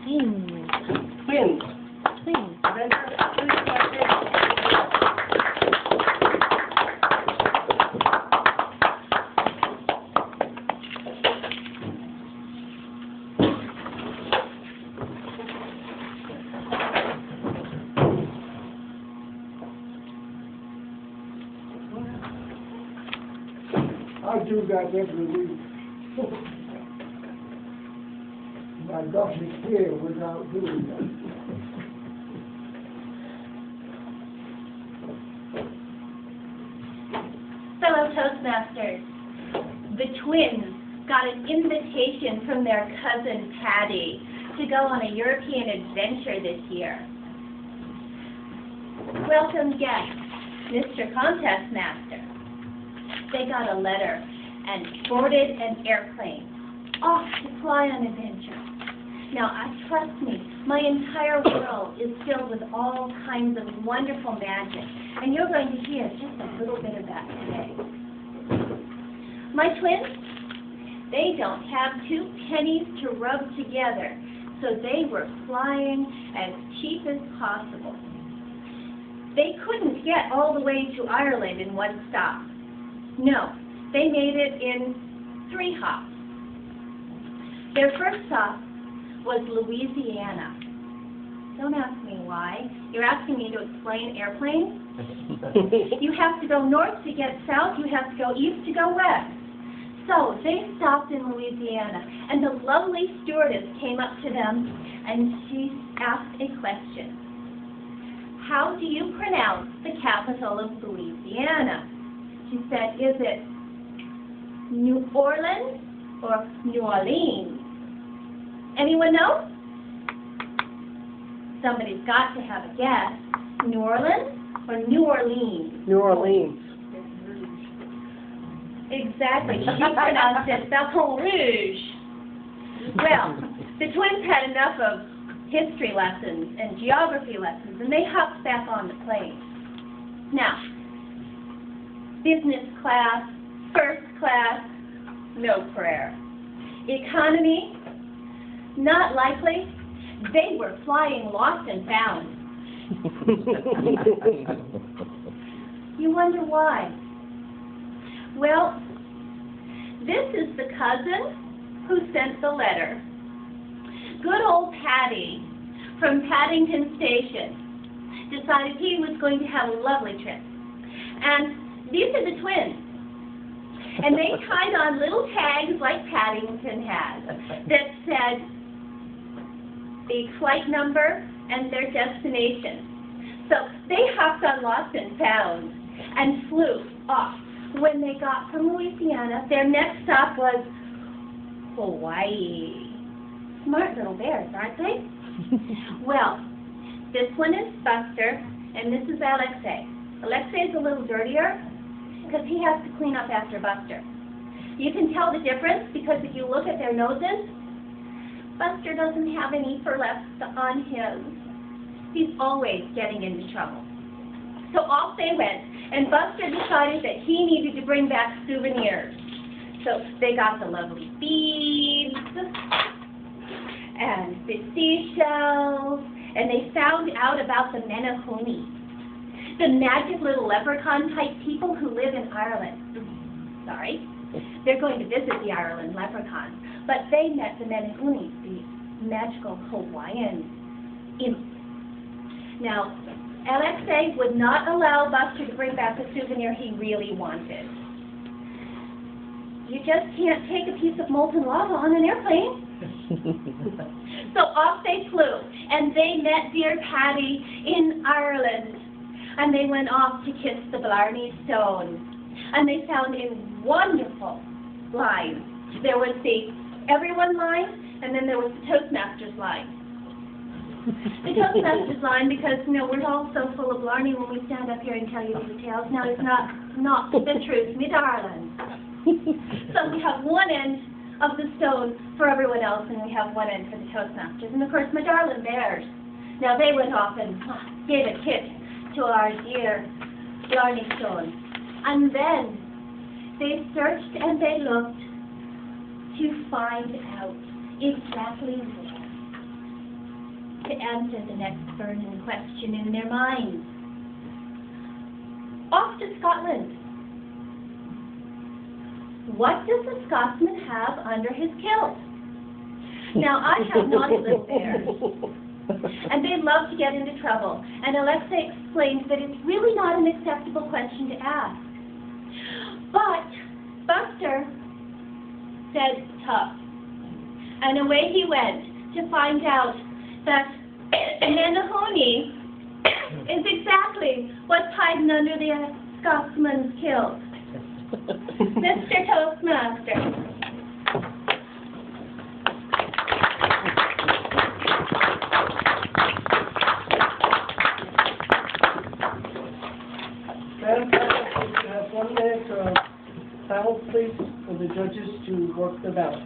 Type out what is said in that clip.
Twins. Twins. Twins. I do that every week. I got it here without doing that. Fellow Toastmasters, the twins got an invitation from their cousin Patty to go on a European adventure this year. Welcome guest, Mr. Contest Master. They got a letter and boarded an airplane off to fly on adventure. Now, trust me, my entire world is filled with all kinds of wonderful magic, and you're going to hear just a little bit of that today. My twins, they don't have 2 pennies to rub together, so they were flying as cheap as possible. They couldn't get all the way to Ireland in one stop. No, they made it in 3 hops. Their first stop was Louisiana. Don't ask me why. You're asking me to explain airplanes? You have to go north to get south. You have to go east to go west. So they stopped in Louisiana, and the lovely stewardess came up to them, and she asked a question. How do you pronounce the capital of Louisiana? She said, is it New Orleans or New Orleans? Anyone know? Somebody's got to have a guess. New Orleans or New Orleans? New Orleans. Exactly. She pronounced it Baton Rouge. Well, the twins had enough of history lessons and geography lessons, and they hopped back on the plane. Now, business class, first class, no prayer. Economy, not likely. They were flying lost and found. You wonder why? Well, this is the cousin who sent the letter. Good old Patty from Paddington Station decided he was going to have a lovely trip. And these are the twins. And they tied on little tags like Paddington has that said the flight number and their destination. So they hopped on Lost and Found and flew off. When they got from Louisiana, their next stop was Hawaii. Smart little bears, aren't they? Well, this one is Buster, and this is Alexei. Alexei is a little dirtier because he has to clean up after Buster. You can tell the difference because if you look at their noses, Buster doesn't have any fur left on his. He's always getting into trouble. So off they went, and Buster decided that he needed to bring back souvenirs. So they got the lovely beads and the seashells, and they found out about the Menehune, the magic little leprechaun-type people who live in Ireland. Sorry. They're going to visit the Ireland leprechauns, but they met the Menehune, the magical Hawaiian imps. Now, Alexei would not allow Buster to bring back the souvenir he really wanted. You just can't take a piece of molten lava on an airplane. So off they flew, and they met dear Patty in Ireland. And they went off to kiss the Blarney Stone. And they found a wonderful line. There was the everyone line, and then there was the Toastmasters line. The Toastmasters line, because, you know, we're all so full of Blarney when we stand up here and tell you these tales. Now, it's not the truth, me darling. So we have one end of the stone for everyone else, and we have one end for the Toastmasters. And, of course, my darling bears. Now, they went off and gave a tip to our dear Blarney Stone. And then they searched and they looked to find out exactly where to answer the next burning question in their minds. Off to Scotland. What does a Scotsman have under his kilt? Now, I have naughty little bears, and they love to get into trouble, and Alexei explained that it's really not an acceptable question to ask. But Buster said tough, and away he went to find out that Menahoni is exactly what's hiding under the Scotsman's kilt. Mr. Toastmaster. Madam President, we have 1 minute ballot, please, for the judges to work the ballot.